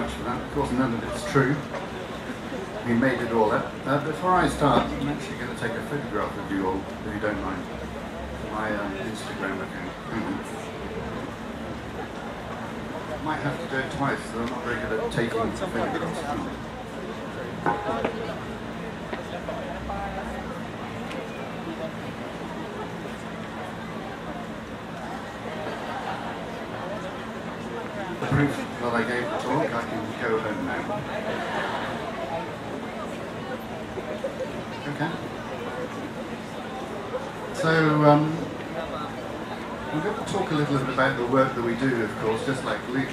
much for that. Of course, none of it's true. We made it all up. Before I start, I'm actually going to take a photograph of you all, if you don't mind, for my Instagram account. I might have to do it twice, so I'm not very good at taking photographs. The proof that I gave the talk, I can go home now. Okay. So, I'm going to talk a little bit about the work that we do, of course, just like Luke.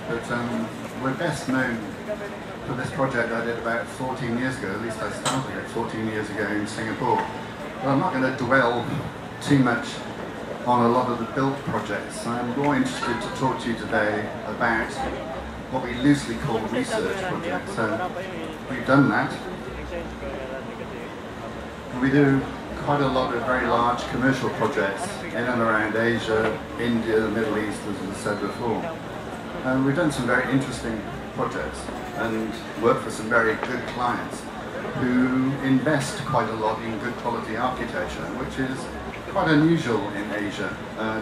But we're best known for this project I did about 14 years ago. At least I started it 14 years ago in Singapore. But I'm not going to dwell too much on a lot of the built projects. I'm more interested to talk to you today about what we loosely call research projects. So we've done that. And we do quite a lot of very large commercial projects in and around Asia, India, the Middle East, as I said before. And we've done some very interesting projects and worked for some very good clients who invest quite a lot in good quality architecture, which is quite unusual in Asia,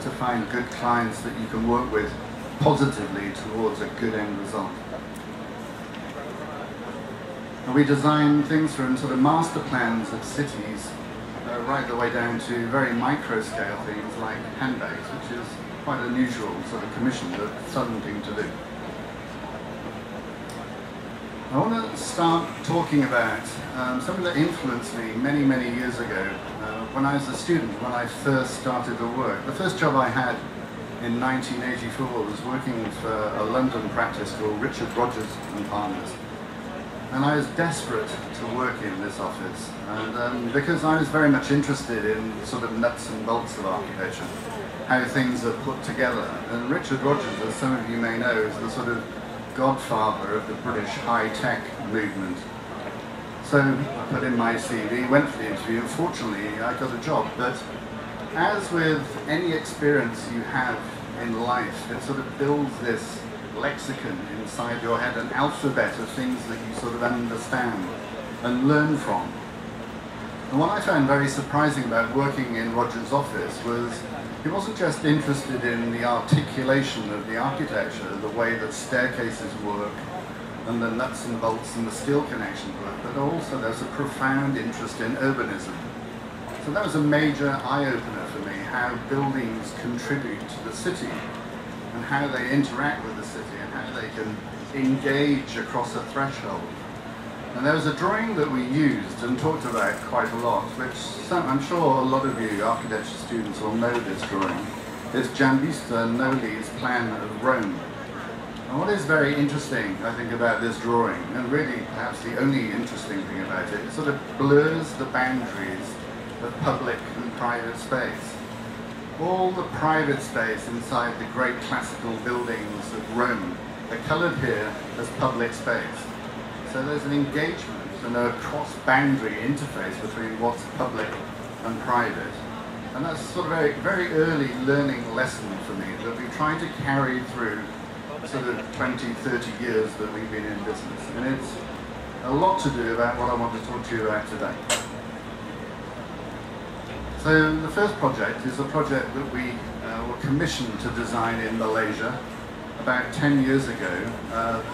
to find good clients that you can work with positively towards a good end result. And we design things from sort of master plans of cities right the way down to very micro scale things like handbags, which is quite unusual sort of commission, but fun thing to do. I want to start talking about something that influenced me many, many years ago when I was a student, when I first started to work. The first job I had in 1984 was working for a London practice called Richard Rogers and Partners. And I was desperate to work in this office, and because I was very much interested in sort of nuts and bolts of architecture, how things are put together. And Richard Rogers, as some of you may know, is the sort of godfather of the British high-tech movement. So I put in my CV, went for the interview, and fortunately I got a job. But as with any experience you have in life, it sort of builds this lexicon inside your head, an alphabet of things that you sort of understand and learn from. And what I found very surprising about working in Roger's office was he wasn't just interested in the articulation of the architecture, the way that staircases work and the nuts and bolts and the steel connections work, but also there's a profound interest in urbanism. So that was a major eye-opener for me, how buildings contribute to the city and how they interact with the city and how they can engage across a threshold. And there was a drawing that we used and talked about quite a lot, which I'm sure a lot of you architecture students will know this drawing. It's Giambattista Noli's plan of Rome. And what is very interesting, I think, about this drawing, and really perhaps the only interesting thing about it, it sort of blurs the boundaries of public and private space. All the private space inside the great classical buildings of Rome are coloured here as public space. So there's an engagement and a cross-boundary interface between what's public and private. And that's sort of a very early learning lesson for me that we try to carry through sort of 20, 30 years that we've been in business. And it's a lot to do about what I want to talk to you about today. So the first project is a project that we were commissioned to design in Malaysia about 10 years ago,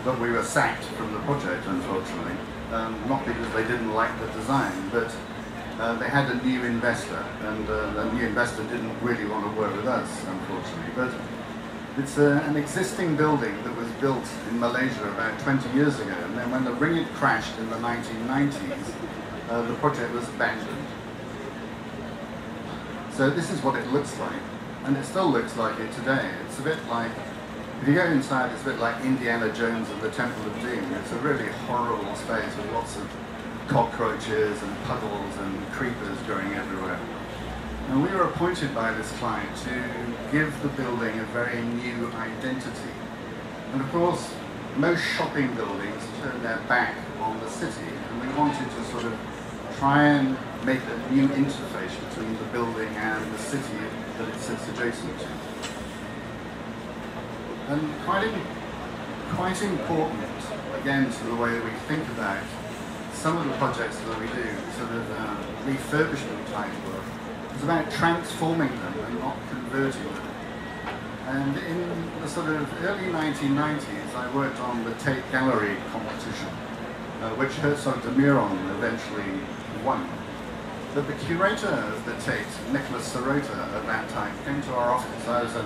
but we were sacked from the project, unfortunately. Not because they didn't like the design, but they had a new investor, and the new investor didn't really want to work with us, unfortunately. But it's an existing building that was built in Malaysia about 20 years ago, and then when the ring had crashed in the 1990s, the project was abandoned. So this is what it looks like, and it still looks like it today. It's a bit like, if you go inside, it's a bit like Indiana Jones and the Temple of Doom. It's a really horrible space with lots of cockroaches and puddles and creepers growing everywhere. And we were appointed by this client to give the building a very new identity. And of course, most shopping buildings turn their back on the city, and we wanted to sort of try and make a new interface between the building and the city that it sits adjacent to. And quite important, again, to the way that we think about some of the projects that we do, sort of refurbishment type work. It's about transforming them and not converting them. And in the sort of early 1990s, I worked on the Tate Gallery competition, which Herzog de Meuron eventually won. But the curator of the Tate, Nicholas Sirota, at that time, came to our office. I was a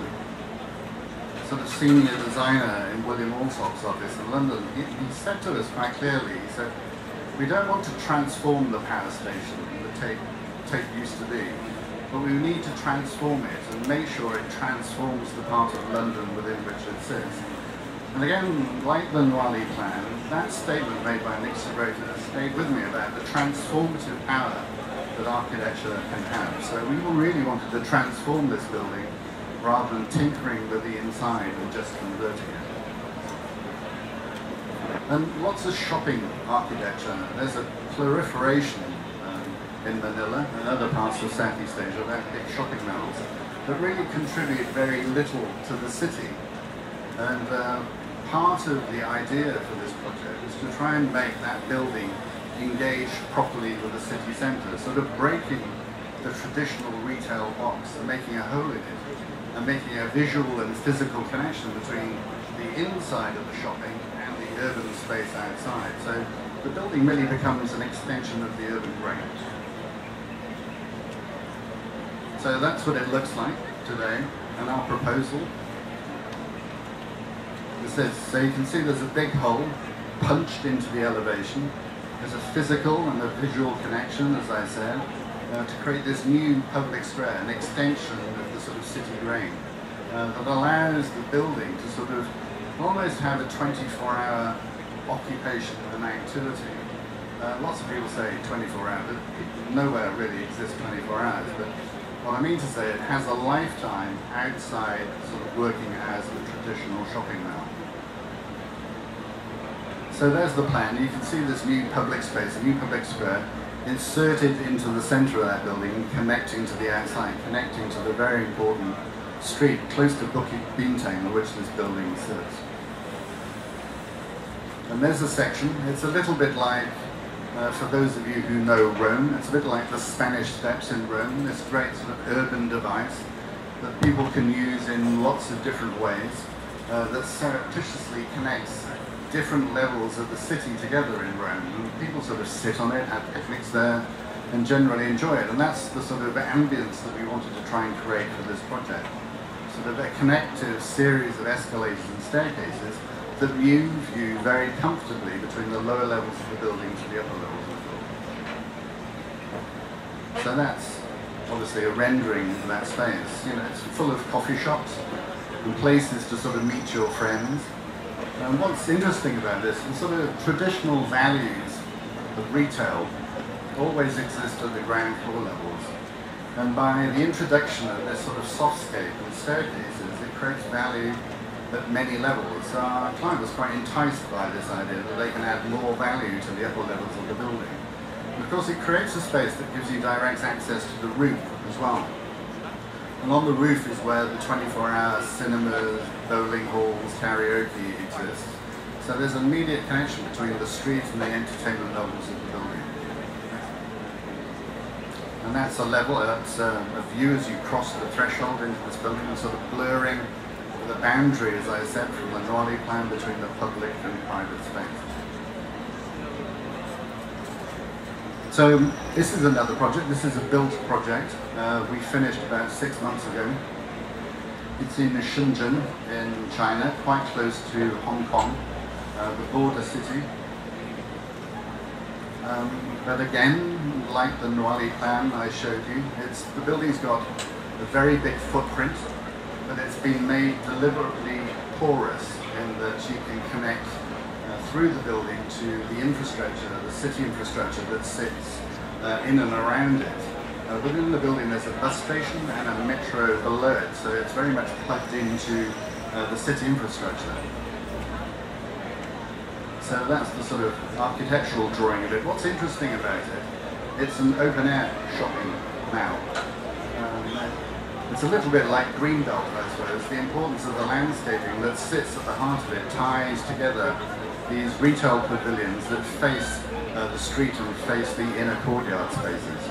sort of senior designer in William Alsop's office in London. He said to us quite clearly, he said, we don't want to transform the power station that Tate used to be, but we need to transform it and make sure it transforms the part of London within which it sits. And again, like the Noailles plan, that statement made by Nick Sirota stayed with me about the transformative power that architecture can have. So we really wanted to transform this building rather than tinkering with the inside and just converting it. And lots of shopping architecture. There's a proliferation in Manila and other parts of Southeast Asia, about big shopping malls, that really contribute very little to the city. And part of the idea for this project is to try and make that building engage properly with the city centre, sort of breaking the traditional retail box and making a hole in it, and making a visual and physical connection between the inside of the shopping and the urban space outside. So the building really becomes an extension of the urban brain. So that's what it looks like today, and our proposal. So you can see there's a big hole punched into the elevation. There's a physical and a visual connection, as I said, to create this new public square, an extension of the sort of city brain that allows the building to sort of almost have a 24-hour occupation of an activity. Lots of people say 24 hours, but nowhere really exists 24 hours. But what I mean to say, it has a lifetime outside sort of working as a traditional shopping mall. So there's the plan. You can see this new public space, a new public square, inserted into the centre of that building, connecting to the outside, connecting to the very important street close to Bukit Bintang, on which this building sits. And there's a section. It's a little bit like, for those of you who know Rome, it's a bit like the Spanish Steps in Rome, this great sort of urban device that people can use in lots of different ways, that surreptitiously connects different levels of the city together in Rome. And people sort of sit on it, have picnics there, and generally enjoy it. And that's the sort of ambience that we wanted to try and create for this project. Sort of a connective series of escalators and staircases that move you very comfortably between the lower levels of the building to the upper levels of the building. So that's obviously a rendering of that space. You know, it's full of coffee shops and places to sort of meet your friends. And what's interesting about this, the sort of traditional values of retail always exist at the ground floor levels. And by the introduction of this sort of softscape and staircases, it creates value at many levels. So our client was quite enticed by this idea that they can add more value to the upper levels of the building. And of course, it creates a space that gives you direct access to the roof as well. And on the roof is where the 24-hour cinemas, bowling halls, karaoke exists. So there's an immediate connection between the street and the entertainment levels of the building. And that's a level, that's a view as you cross the threshold into this building, sort of blurring the boundary, as I said, from the Noailles plan between the public and private space. So this is another project. This is a built project. We finished about 6 months ago. It's in Shenzhen in China, quite close to Hong Kong, the border city. But again, like the Noailles plan I showed you, the building's got a very big footprint, but it's been made deliberately porous in that you can connect through the building to the infrastructure, the city infrastructure that sits in and around it. Within the building there's a bus station and a metro below it, so it's very much plugged into the city infrastructure. So that's the sort of architectural drawing of it. What's interesting about it, it's an open-air shopping mall. The It's a little bit like Greenbelt, I suppose. The importance of the landscaping that sits at the heart of it ties together these retail pavilions that face the street and face the inner courtyard spaces.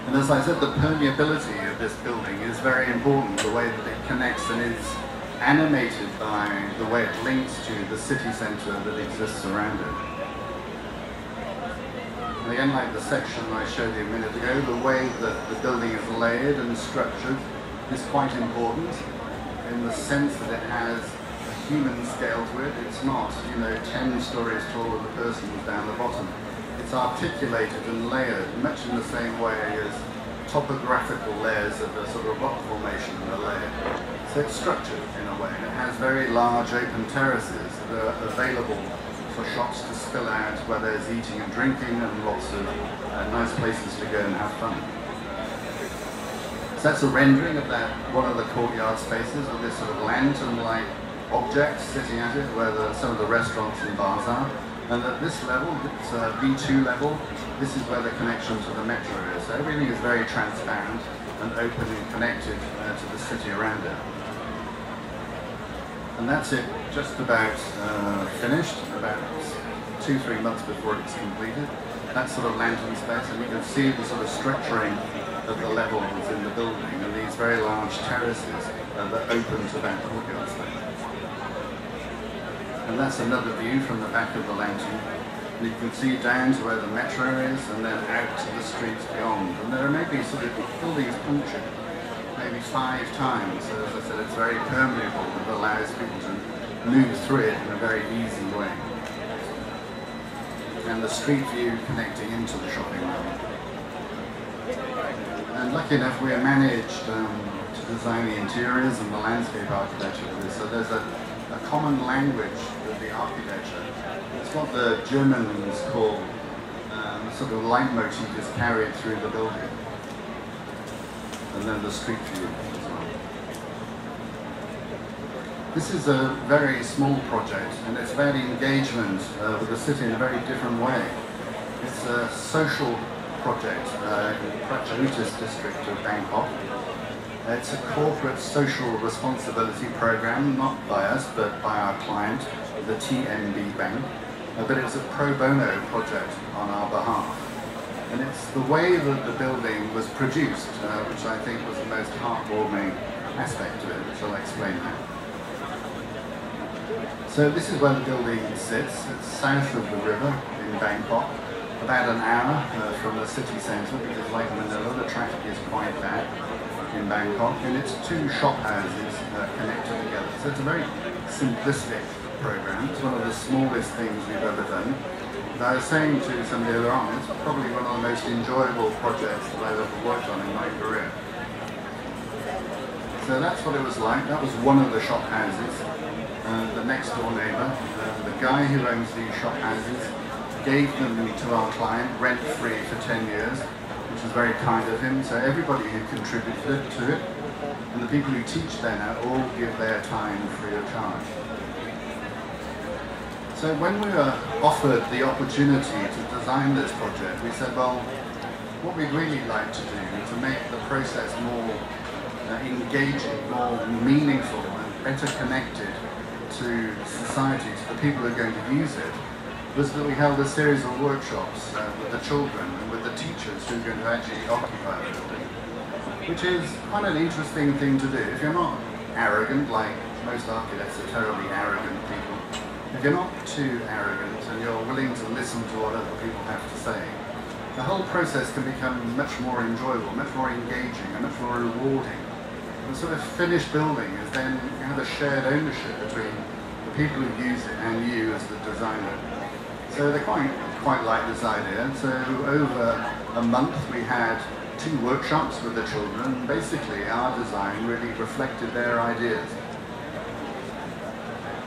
And as I said, the permeability of this building is very important, the way that it connects and is animated by the way it links to the city centre that exists around it. And again, like the section I showed you a minute ago, the way that the building is layered and structured is quite important in the sense that it has a human scale to it. It's not, 10 stories tall with a person down the bottom. It's articulated and layered, much in the same way as topographical layers of a sort of rock formation are layered. So it's structured in a way, and it has very large open terraces that are available for shops to spill out where there's eating and drinking and lots of nice places to go and have fun. So that's a rendering of that one of the courtyard spaces with this sort of lantern-like object sitting at it where some of the restaurants and bars are. And at this level, it's a V2 level, this is where the connection to the metro is. So everything is very transparent and open and connected to the city around it. And that's it, just about finished, about 2-3 months before it's completed. That sort of lantern space, and you can see the sort of structuring of the levels in the building and these very large terraces that open to that courtyard space. And that's another view from the back of the lantern. And you can see down to where the metro is and then out to the streets beyond. And there are maybe sort of buildings punctured maybe 5 times. So as I said, it's very permeable and allows people to move through it in a very easy way. And the street view connecting into the shopping mall. And lucky enough, we managed to design the interiors and the landscape architecture for this. So there's a common language with the architecture. It's what the Germans call sort of leitmotif is carried through the building. And then the street view as well. This is a very small project, and it's about engagement with the city in a very different way. It's a social project in the Prachutis district of Bangkok. It's a corporate social responsibility program, not by us, but by our client, the TNB Bank. But it's a pro bono project on our behalf. And it's the way that the building was produced, which I think was the most heartwarming aspect of it, which I'll explain now. So this is where the building sits. It's south of the river in Bangkok, about an hour from the city centre, because like Manila, the traffic is quite bad in Bangkok, and it's 2 shop houses connected together. So it's a very simplistic program. It's one of the smallest things we've ever done. And I was saying to somebody earlier on, it's probably one of the most enjoyable projects that I've ever worked on in my career. So that's what it was like. That was one of the shop houses. The next door neighbour, the guy who owns these shop houses, gave them to our client rent-free for 10 years, which was very kind of him. So everybody who contributed to it, and the people who teach there now, all give their time free of charge. So when we were offered the opportunity to design this project, we said, well, what we'd really like to do to make the process more engaging, more meaningful, and better connected to society, to the people who are going to use it, was that we held a series of workshops with the children and with the teachers who are going to actually occupy the building, which is quite an interesting thing to do. If you're not arrogant, like most architects are terribly arrogant people, if you're not too arrogant and you're willing to listen to what other people have to say, the whole process can become much more enjoyable, much more engaging, and much more rewarding. The sort of finished building is then you have a shared ownership between the people who use it and you as the designer. So they quite like this idea. So over a month we had 2 workshops with the children. Basically our design really reflected their ideas.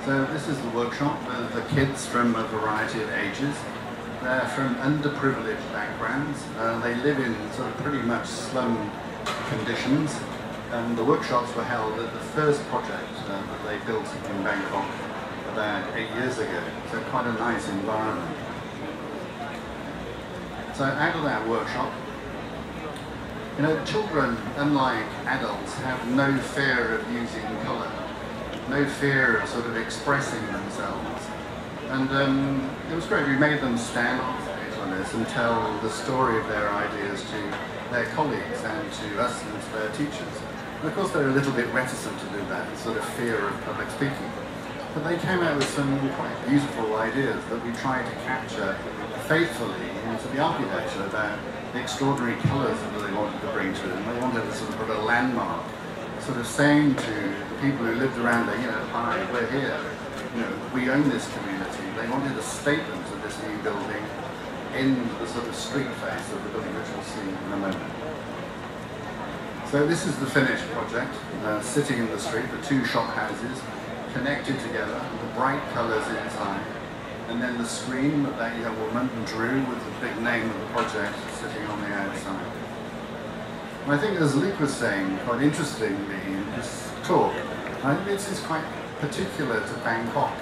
So this is the workshop with the kids from a variety of ages. They're from underprivileged backgrounds. They live in sort of pretty much slum conditions. And the workshops were held at the first project that they built in Bangkok about 8 years ago. So quite a nice environment. So out of that workshop, You know, children, unlike adults, have no fear of using colour, no fear of sort of expressing themselves. And it was great. We made them stand on stage on this and tell the story of their ideas to their colleagues and to us and to their teachers. And of course they're a little bit reticent to do that, sort of fear of public speaking. But they came out with some quite beautiful ideas that we tried to capture faithfully into the architecture about the extraordinary colours that they wanted to bring to it. And they wanted to sort of put a landmark, sort of saying to the people who lived around there, you know, hi, we're here, you know, we own this community. They wanted a statement of this new building in the sort of street face of the building, which we'll see in a moment. So this is the finished project, sitting in the street, the two shop houses connected together, the bright colours inside, and then the screen that that young woman drew with the big name of the project sitting on the outside. And I think, as Luke was saying, quite interestingly in his talk, I think this is quite particular to Bangkok.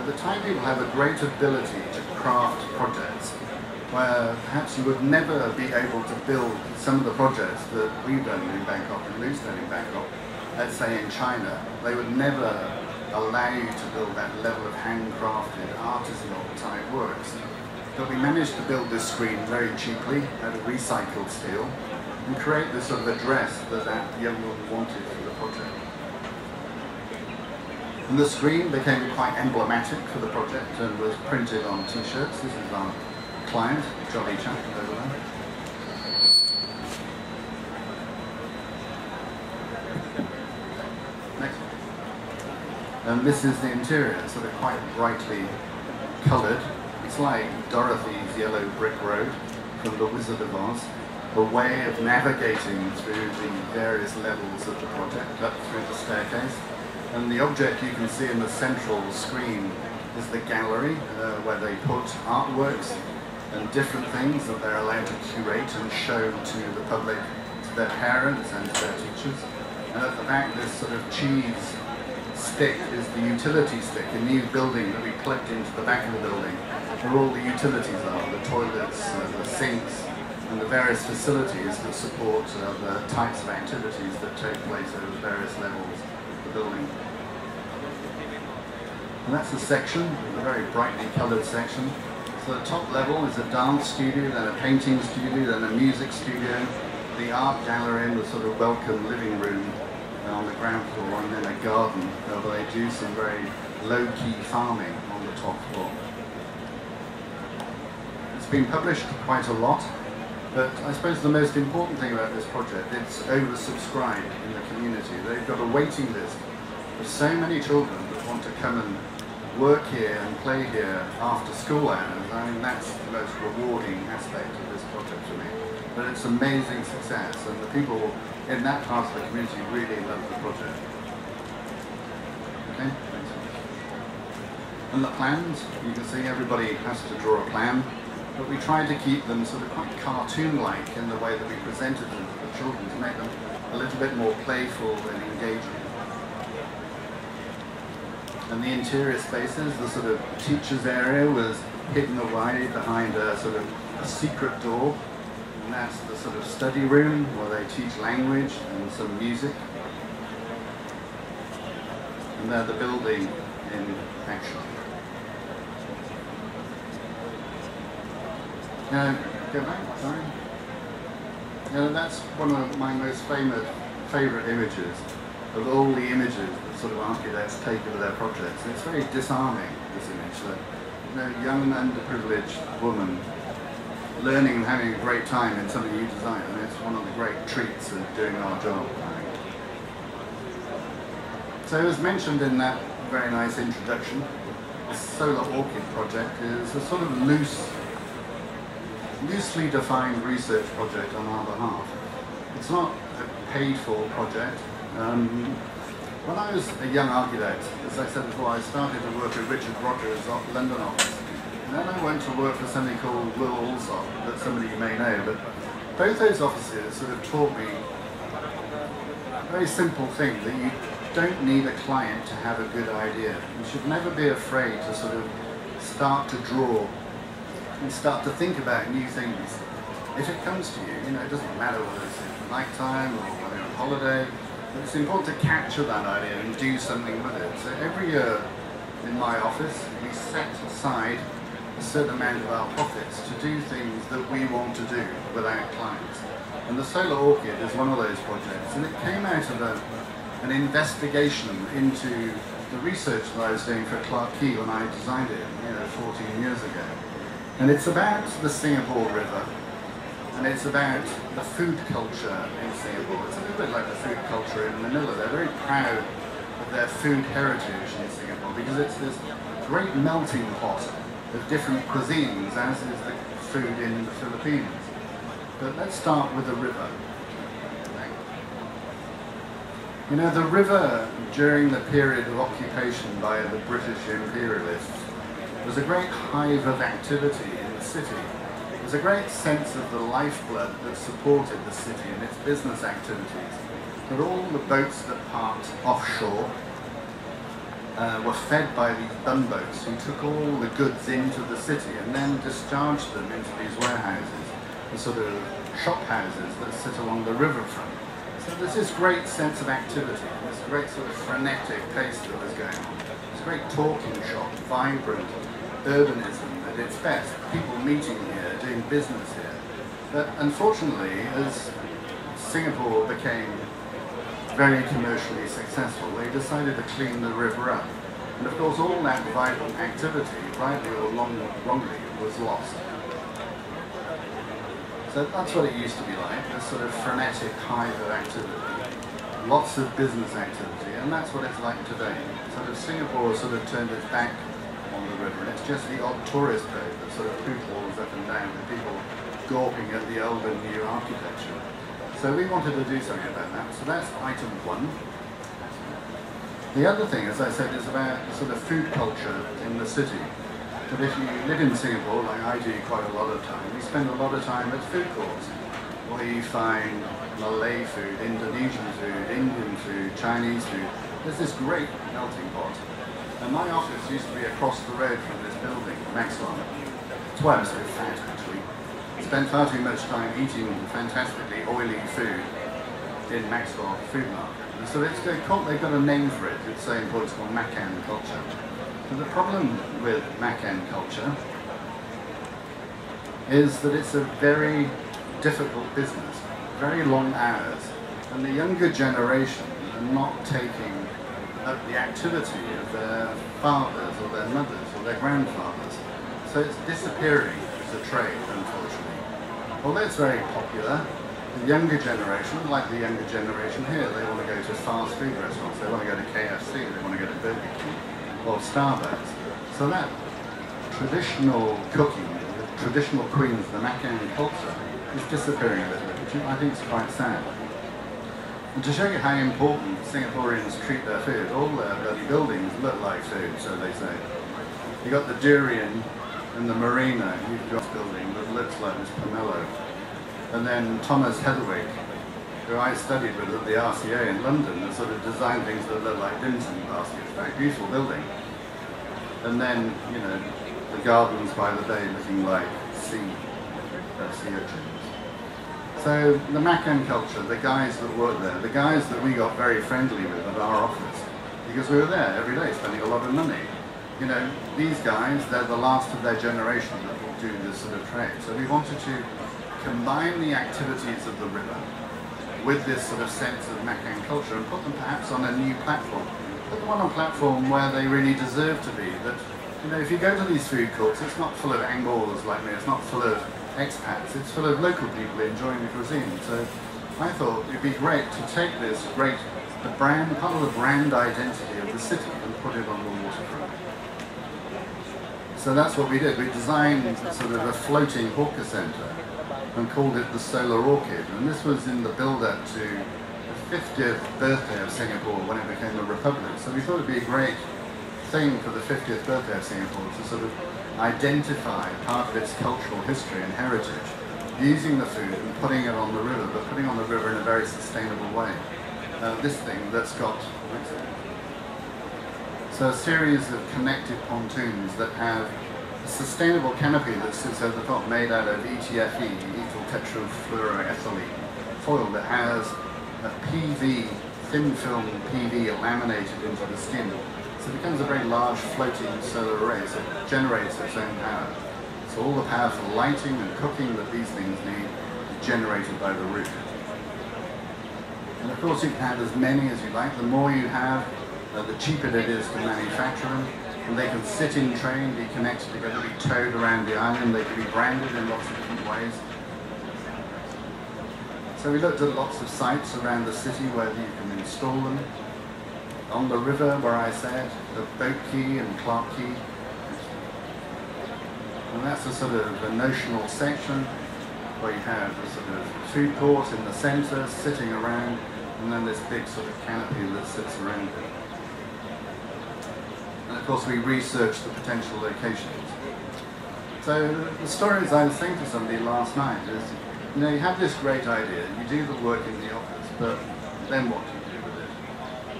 The Thai people have a great ability to craft projects where perhaps you would never be able to build some of the projects that we've done in Bangkok and Luke's done in Bangkok. Let's say in China, they would never allow you to build that level of handcrafted, artisanal type works. But we managed to build this screen very cheaply out of recycled steel and create this sort of address that that young woman wanted for the project. And the screen became quite emblematic for the project and was printed on t-shirts. This is our client, Jolly Chap, over there. Next one. And this is the interior, sort of quite brightly coloured. It's like Dorothy's Yellow Brick Road from The Wizard of Oz, a way of navigating through the various levels of the project, up through the staircase. And the object you can see in the central screen is the gallery, where they put artworks and different things that they're allowed to curate and show to the public, to their parents and to their teachers. And at the back, this sort of cheese stick is the utility stick, a new building that we plugged into the back of the building, where all the utilities are, the toilets, the sinks, and the various facilities that support the types of activities that take place over the various levels of the building. And that's a section, a very brightly coloured section. So the top level is a dance studio, then a painting studio, then a music studio, the art gallery and the sort of welcome living room on the ground floor, and then a garden where they do some very low-key farming on the top floor. It's been published quite a lot, but I suppose the most important thing about this project, it's oversubscribed in the community. They've got a waiting list of so many children that want to come and work here and play here after school hours. I mean, that's the most rewarding aspect of this project for me. But it's amazing success, and the people in that part of the community really love the project. Okay, thanks. And the plans, you can see everybody has to draw a plan, but we tried to keep them sort of quite cartoon-like in the way that we presented them to the children, to make them a little bit more playful and engaging. And the interior spaces, the sort of teacher's area was hidden away behind a sort of a secret door. And that's the sort of study room where they teach language and some music. And they're the building in action. Now, go back, sorry. Now, that's one of my most favourite images of all the images that sort of architects take of their projects. And it's very disarming, this image, that, you know, young underprivileged woman learning and having a great time in something you design. I mean, it's one of the great treats of doing our job, I think. So as mentioned in that very nice introduction, the Solar Orchid project is a sort of loosely defined research project on our behalf. It's not a paid-for project. When I was a young architect, as I said before, I started to work at Richard Rogers' London office. And then I went to work for something called Will Allsop, that some of you may know, but both those offices sort of taught me a very simple thing, that you don't need a client to have a good idea. You should never be afraid to sort of start to draw and start to think about new things if it comes to you, it doesn't matter whether it's at night time or whether you're on holiday, but it's important to capture that idea and do something with it. So every year in my office, we set aside a certain amount of our profits to do things that we want to do with our clients. And the Solar Orchid is one of those projects, and it came out of an investigation into the research that I was doing for Clark Key when I designed it, 14 years ago. And it's about the Singapore River, and it's about the food culture in Singapore. It's a little bit like the food culture in Manila. They're very proud of their food heritage in Singapore because it's this great melting pot of different cuisines, as is the food in the Philippines. But let's start with the river. The river during the period of occupation by the British imperialists was a great hive of activity in the city. It was a great sense of the lifeblood that supported the city and its business activities. But all the boats that parked offshore were fed by these gunboats who took all the goods into the city and then discharged them into these warehouses, the sort of shop houses that sit along the riverfront. So there's this great sense of activity, this great sort of frenetic pace that was going on. This great talking shop, vibrant urbanism at its best, people meeting here, doing business here. But unfortunately, as Singapore became very commercially successful, they decided to clean the river up. And of course, all that vibrant activity, rightly or wrongly, was lost. So that's what it used to be like, this sort of frenetic hive of activity. Lots of business activity, and that's what it's like today. Sort of Singapore sort of turned its back on the river, and it's just the odd tourist boat that sort of pootles up and down with people gawping at the old and new architecture. So we wanted to do something about that. So that's item one. The other thing, as I said, is about the sort of food culture in the city. But if you live in Singapore, like I do quite a lot of time, we spend a lot of time at food courts, where you find Malay food, Indonesian food, Indian food, Chinese food. There's this great melting pot. And my office used to be across the road from this building, Maxwell. That's why I'm so fat, actually. I spent far too much time eating fantastically oily food in Maxwell Food Market. And so they've got a name for it. It's so important, it's called Makan culture. But the problem with Makan culture is that it's a very difficult business, very long hours, and the younger generation are not taking up the activity of their fathers or their mothers or their grandfathers. So it's disappearing as a trade, unfortunately. Although it's very popular, the younger generation, like the younger generation here, they want to go to fast food restaurants, they want to go to KFC, they want to go to Burger King or Starbucks. So that traditional cooking, the traditional queens, the Makan culture, is disappearing a little bit, which I think is quite sad. And to show you how important Singaporeans treat their food, all their bloody buildings look like food, so they say. You got the Durian and the Marina, you've got this building that looks like this pomelo. And then Thomas Heatherwick, who I studied with at the RCA in London, that sort of designed things that look like dim sum baskets, very beautiful building. And then, the gardens by the bay looking like sea urchins. So the Makan culture, the guys that work there, the guys that we got very friendly with at our office, because we were there every day spending a lot of money. These guys, they're the last of their generation that will do this sort of trade. So we wanted to combine the activities of the river with this sort of sense of Makan culture and put them perhaps on a new platform. Put them on a platform where they really deserve to be. That, if you go to these food courts, it's not full of Angles like me, it's not full of expats, it's full of local people enjoying the cuisine. So I thought it'd be great to take this part of the brand identity of the city and put it on the waterfront. So that's what we did. We designed sort of a floating hawker centre and called it the Solar Orchid. And this was in the build-up to the 50th birthday of Singapore when it became a republic. So we thought it'd be a great thing for the 50th birthday of Singapore to sort of identify part of its cultural history and heritage, using the food and putting it on the river, but putting it on the river in a very sustainable way. This thing that's got a series of connected pontoons that have a sustainable canopy that sits over the top, made out of ETFE, ethyl tetrafluoroethylene foil, that has a PV, thin film PV laminated into the skin. So it becomes a very large floating solar array, so it generates its own power. So all the power for lighting and cooking that these things need is generated by the root. And of course you can have as many as you like. The more you have, the cheaper it is to manufacture them. And they can sit in train, be connected together, be towed around the island. They can be branded in lots of different ways. So we looked at lots of sites around the city where you can install them. On the river, where I said, the Boat Quay and Clark Quay. And that's a sort of a notional section where you have a sort of food court in the centre, sitting around, and then this big sort of canopy that sits around it. And of course we researched the potential locations. So the stories I was saying to somebody last night is, you know, you have this great idea, you do the work in the office, but then what do you do with it?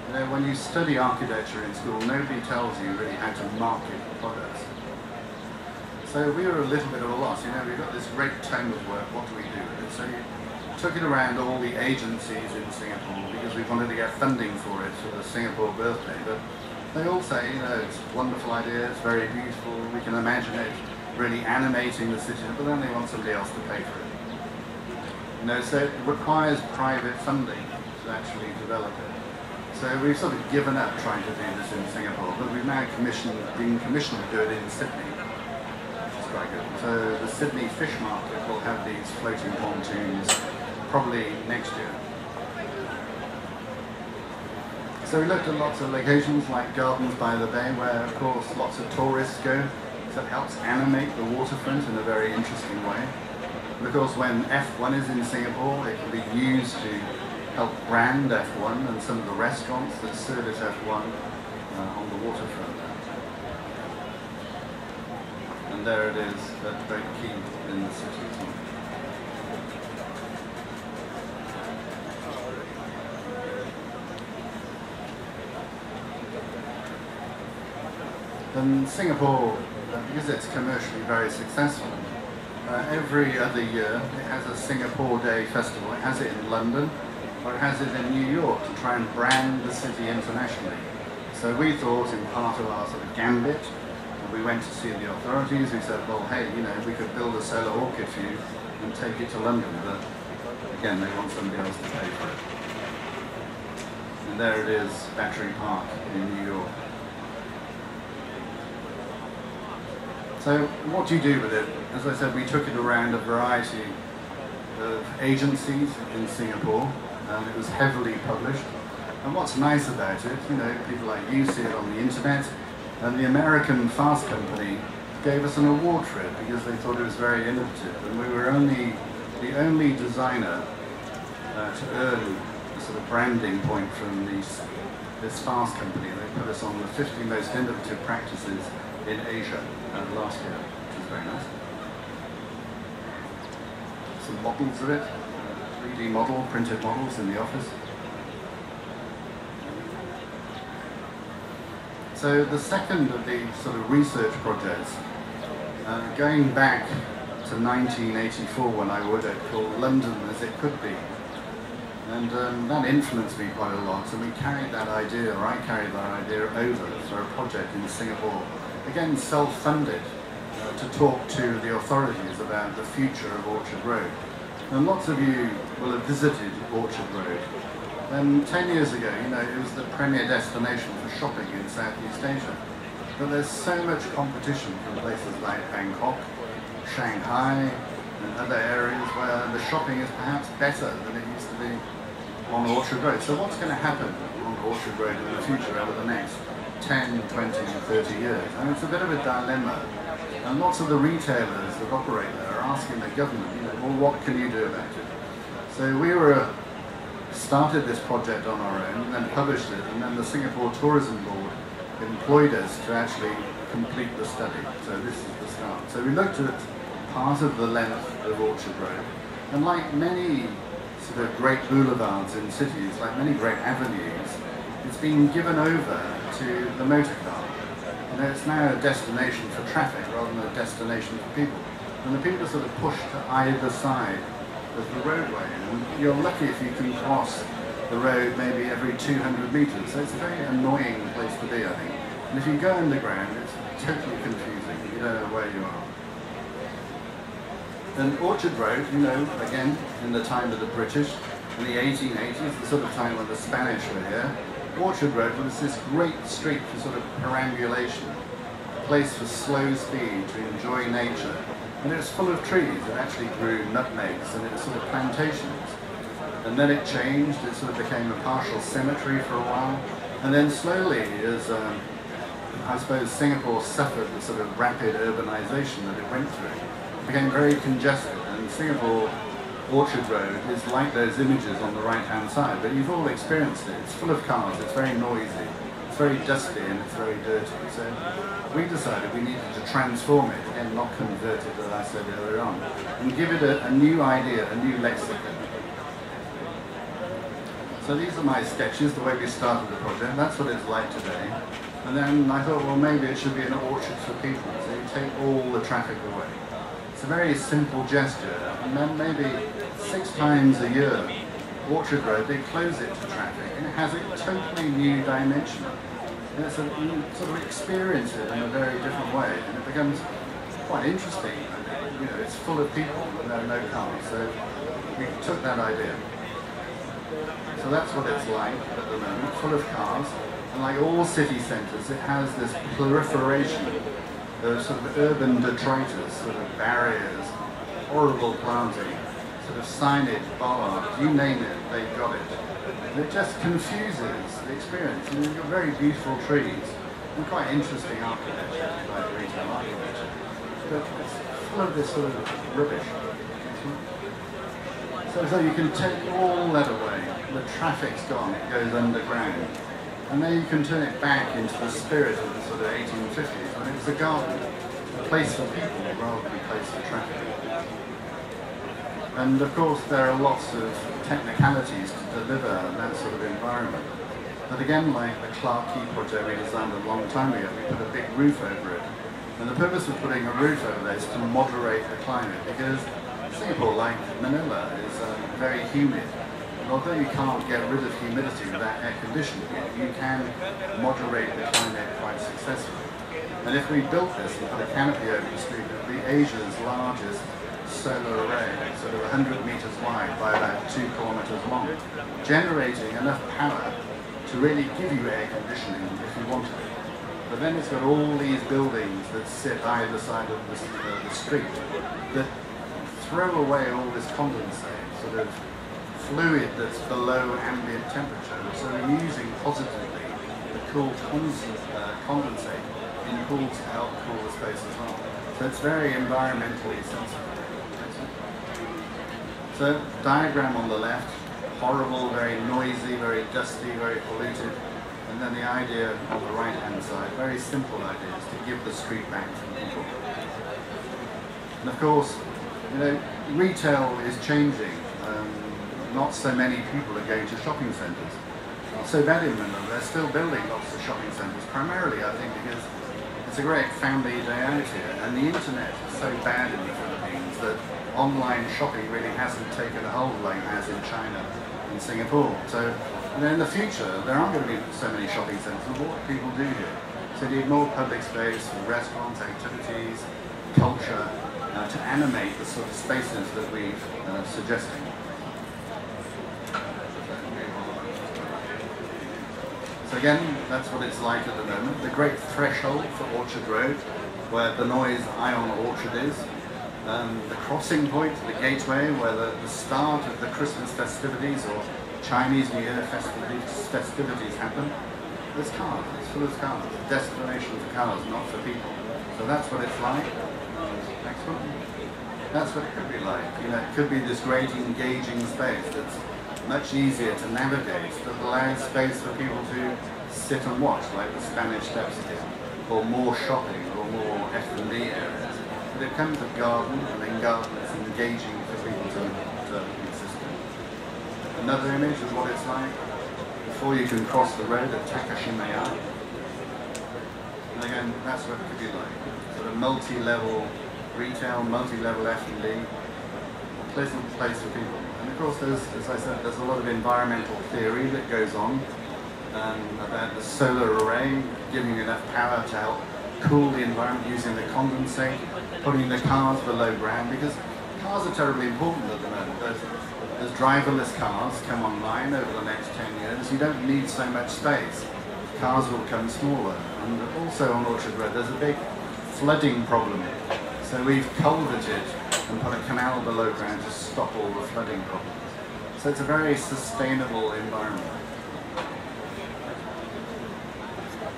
You know, when you study architecture in school, nobody tells you really how to market products. So we were a little bit of a loss, you know, we've got this great tome of work, what do we do with it? So you took it around all the agencies in Singapore because we wanted to get funding for it for the Singapore birthday, but they all say, you know, it's a wonderful idea, it's very beautiful, we can imagine it really animating the city, but then they want somebody else to pay for it. You know, so it requires private funding to actually develop it. So we've sort of given up trying to do this in Singapore, but we've now been commissioned to do it in Sydney. Quite good. So the Sydney Fish Market will have these floating pontoons probably next year. So we looked at lots of locations like Gardens by the Bay, where of course lots of tourists go, so it helps animate the waterfront in a very interesting way. And of course when F1 is in Singapore, it can be used to help brand F1 and some of the restaurants that service F1 on the waterfront. And there it is, that great quay in the city. And Singapore, because it's commercially very successful, every other year it has a Singapore Day festival. It has it in London, or it has it in New York to try and brand the city internationally. So we thought, in part of our sort of gambit, we went to see the authorities. We said, well, hey, you know, we could build a solar orchid for you and take it to London, but again, they want somebody else to pay for it. And there it is, Battery Park in New York. So what do you do with it? As I said, we took it around a variety of agencies in Singapore, and it was heavily published. And what's nice about it, you know, people like you see it on the internet, and the American Fast Company gave us an award for it because they thought it was very innovative, and we were the only designer to earn a sort of branding point from this Fast Company. They put us on the 50 most innovative practices in Asia last year, which is very nice. Some models of it, 3D model, printed models in the office. So the second of the sort of research projects, going back to 1984 when I wrote it, called London as It Could Be. And that influenced me quite a lot, and we carried that idea, or I carried that idea over for a project in Singapore. Again, self-funded, to talk to the authorities about the future of Orchard Road. And lots of you will have visited Orchard Road. 10 years ago, you know, it was the premier destination for shopping in Southeast Asia. But there's so much competition from places like Bangkok, Shanghai, and other areas where the shopping is perhaps better than it used to be on Orchard Road. So what's going to happen on Orchard Road in the future over the next 10, 20, 30 years? And it's a bit of a dilemma. And lots of the retailers that operate there are asking the government, you know, well, what can you do about it? So we started this project on our own, and then published it, and then the Singapore Tourism Board employed us to actually complete the study. So this is the start. So we looked at part of the length of Orchard Road, and like many sort of great boulevards in cities, like many great avenues, it's been given over to the motor car. And it's now a destination for traffic rather than a destination for people. And the people are sort of pushed to either side of the roadway. And you're lucky if you can cross the road maybe every 200 meters. So it's a very annoying place to be, I think. And if you go underground, it's totally confusing. You don't know where you are. And Orchard Road, you know, again, in the time of the British, in the 1880s, the sort of time when the Spanish were here, Orchard Road was this great street for sort of perambulation, a place for slow speed, to enjoy nature. And it was full of trees. It actually grew nutmegs, and it was sort of plantations. And then it changed. It sort of became a partial cemetery for a while. And then slowly, as I suppose Singapore suffered the sort of rapid urbanization that it went through, it became very congested. And Singapore Orchard Road is like those images on the right-hand side, but you've all experienced it. It's full of cars, it's very noisy, it's very dusty, and it's very dirty. So we decided we needed to transform it, again, not convert it, as I said earlier on, and give it a new idea, a new lexicon. So these are my sketches, the way we started the project. That's what it's like today. And then I thought, well, maybe it should be an orchard for people, so you take all the traffic away. It's a very simple gesture, and then maybe 6 times a year, Orchard Road, they close it to traffic, and it has a totally new dimension. And it's you sort of experience it in a very different way, and it becomes quite interesting. You know, it's full of people, and there are no cars, so we took that idea. So that's what it's like at the moment, full of cars, and like all city centres, it has this proliferation of sort of urban detritus, sort of barriers, horrible planting, sort of signage, bollards, you name it, they've got it. And it just confuses the experience. And you've got very beautiful trees and quite interesting architecture, like retail architecture. But it's full of this sort of rubbish. So you can take all that away. The traffic's gone, it goes underground. And then you can turn it back into the spirit of the sort of 1850s, when it was a garden, a place for people rather than a place for traffic. And of course there are lots of technicalities to deliver that sort of environment. But again, like the Clark Quay project we designed a long time ago, we put a big roof over it. And the purpose of putting a roof over there is to moderate the climate, because Singapore, like Manila, is very humid. Although you can't get rid of humidity without air conditioning, you can moderate the climate quite successfully. And if we built this and put a canopy over the street, it would be Asia's largest solar array, sort of 100 meters wide by about 2 kilometers long, generating enough power to really give you air conditioning if you wanted it. But then it's got all these buildings that sit either side of the street that throw away all this condensate, sort of fluid that's below ambient temperature. So we're using positively the cool condensate in pools to help cool the space as well. So it's very environmentally sensitive. So diagram on the left, horrible, very noisy, very dusty, very polluted. And then the idea on the right hand side, very simple idea, is to give the street back to people. And of course, you know, retail is changing. Not so many people are going to shopping centres. Not so bad in Manila, they're still building lots of shopping centres, primarily I think because it's a great family day out here, and the internet is so bad in the Philippines that online shopping really hasn't taken a hold like it has in China and Singapore. So in the future, there aren't going to be so many shopping centres. What do people do here? So you need more public space for restaurants, activities, culture, to animate the sort of spaces that we've suggested. So again, that's what it's like at the moment. The great threshold for Orchard Road, where the noise Ion Orchard is. The crossing point, the gateway, where the start of the Christmas festivities or Chinese New Year festivities happen. There's cars, it's full of cars. It's a destination for cars, not for people. So that's what it's like. Next one. That's what it could be like. You know, it could be this great engaging space that's much easier to navigate, that allows space for people to sit and watch, like the Spanish Steps here, or more shopping, or more F&B areas. But it comes with garden, and then garden is engaging for people to exist in. Another image of what it's like before you can cross the road at Takashimaya. And again, that's what it could be like. Sort of multi-level retail, multi-level F&B, a pleasant place for people. And of course, as I said, there's a lot of environmental theory that goes on about the solar array, giving enough power to help cool the environment using the condensate, putting the cars below ground, because cars are terribly important at the moment. As driverless cars come online over the next 10 years, you don't need so much space. Cars will become smaller. And also on Orchard Road, there's a big flooding problem. So we've culverted and put a canal below ground to stop all the flooding problems. So it's a very sustainable environment.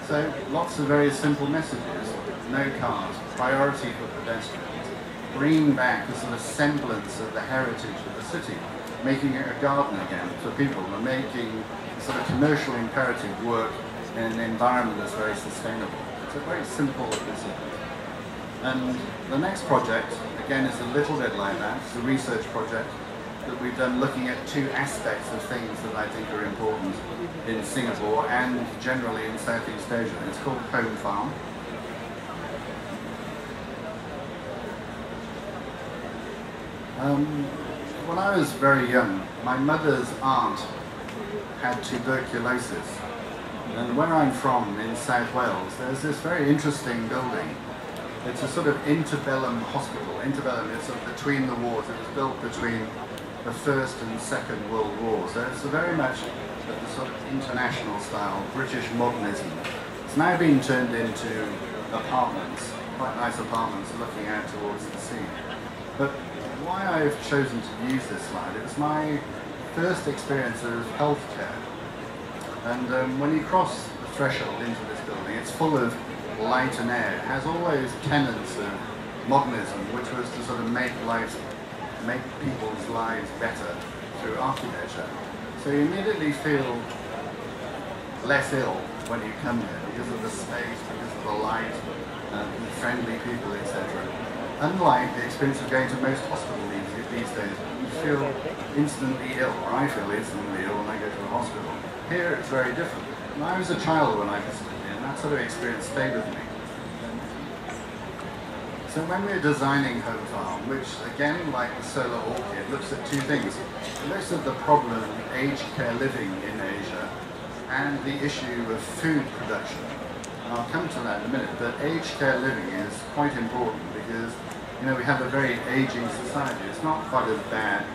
So lots of very simple messages. No cars, priority for pedestrians, bringing back a sort of semblance of the heritage of the city, making it a garden again for people, and making sort of commercial imperative work in an environment that's very sustainable. It's a very simple message. And the next project, again, is a little bit like that. It's a research project that we've done looking at two aspects of things that I think are important in Singapore and generally in Southeast Asia. It's called Home Farm. When I was very young, my mother's aunt had tuberculosis. And where I'm from, in South Wales, there's this very interesting building. It's a sort of interbellum hospital. Interbellum is sort of between the wars. It was built between the First and Second World War. So it's very much the sort of international style, British modernism. It's now been turned into apartments, quite nice apartments looking out towards the sea. But why I've chosen to use this slide, it was my first experience of healthcare. And when you cross the threshold into this building, it's full of light and air. It has all those tenets of modernism, which was to sort of make people's lives better through architecture. So you immediately feel less ill when you come here because of the space, because of the light, the friendly people, etc. Unlike the experience of going to most hospitals these days, you feel instantly ill, or I feel instantly ill when I go to a hospital. Here it's very different. And I was a child when I visited here, and that sort of experience stayed with me. So when we're designing Home Farm, which again, like the solar orchid, looks at two things. It looks at the problem of aged care living in Asia and the issue of food production. And I'll come to that in a minute, but aged care living is quite important because, you know, we have a very aging society. It's not quite as bad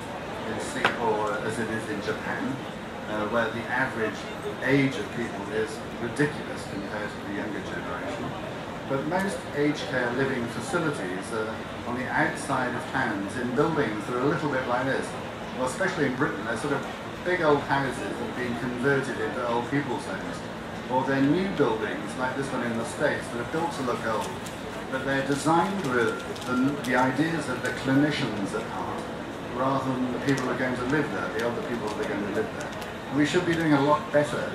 in Singapore as it is in Japan, where the average age of people is ridiculous compared to the younger generation. But most aged care living facilities are on the outside of towns in buildings that are a little bit like this. Well, especially in Britain, they're sort of big old houses that have been converted into old people's homes. Or they're new buildings, like this one in the States, that are built to look old. But they're designed with the ideas of the clinicians at heart, rather than the people who are going to live there, the older people that are going to live there. And we should be doing a lot better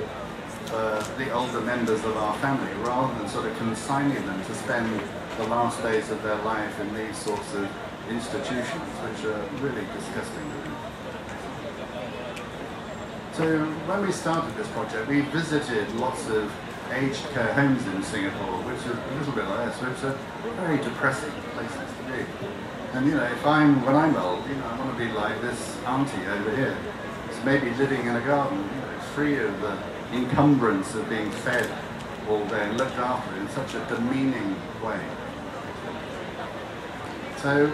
for the older members of our family, rather than sort of consigning them to spend the last days of their life in these sorts of institutions, which are really disgusting. So when we started this project, we visited lots of aged care homes in Singapore, which are a little bit like this, which are very depressing places to be. And you know, when I'm old, you know, I want to be like this auntie over here. It's maybe living in a garden, you know, free of the encumbrance of being fed all day and looked after in such a demeaning way. So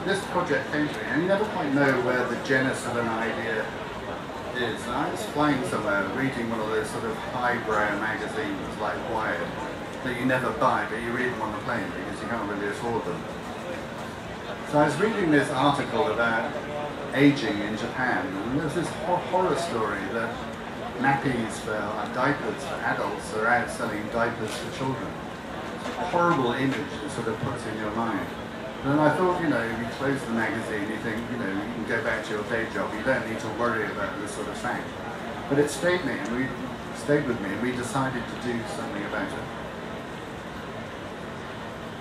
this project came to me, and you never quite know where the genesis of an idea is. And I was flying somewhere, reading one of those sort of highbrow magazines like Wired, that you never buy, but you read them on the plane because you can't really afford them. So I was reading this article about aging in Japan, and there's this horror story that nappies for diapers for adults are outselling diapers for children. It's a horrible image that sort of puts in your mind. And I thought, you know, you close the magazine, you think, you know, you can go back to your day job, you don't need to worry about this sort of fact. But it stayed with me, and we decided to do something about it.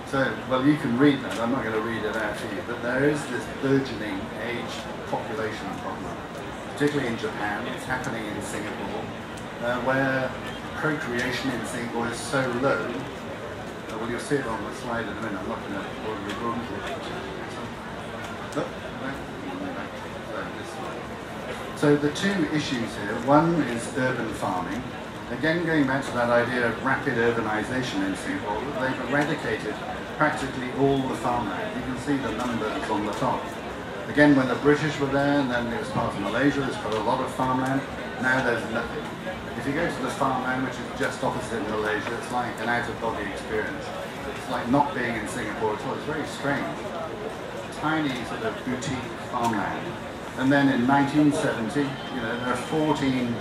So, well, you can read that, I'm not going to read it out to you, but there is this burgeoning aged population problem, particularly in Japan. It's happening in Singapore, where procreation in Singapore is so low well, you'll see it on the slide in a minute. I'm not going to bore you room. So the two issues here, one is urban farming. Again, going back to that idea of rapid urbanization in Singapore, they've eradicated practically all the farmland. You can see the numbers on the top. Again, when the British were there, and then it was part of Malaysia, there's got a lot of farmland. Now there's nothing. If you go to the farmland, which is just opposite Malaysia, it's like an out-of-body experience. It's like not being in Singapore at all. It's very strange. Tiny sort of boutique farmland. And then in 1970, there are 14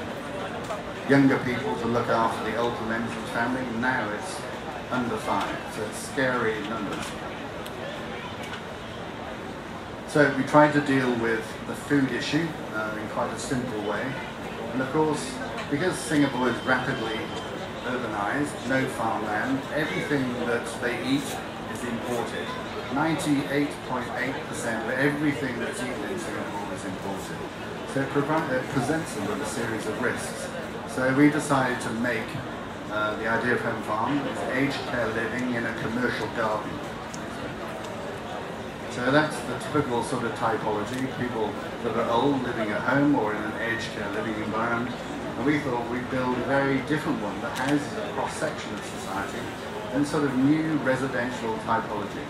younger people to look after the older members of the family. Now it's under 5, so it's scary numbers. So we tried to deal with the food issue in quite a simple way. And of course, because Singapore is rapidly urbanized, no farmland, everything that they eat is imported. 98.8% of everything that's eaten in Singapore is imported. So it presents them with a series of risks. So we decided to make the idea of home farm is aged care living in a commercial garden. So that's the typical sort of typology, people that are old living at home or in an aged care living environment. And we thought we'd build a very different one that houses a cross-section of society and sort of new residential typology.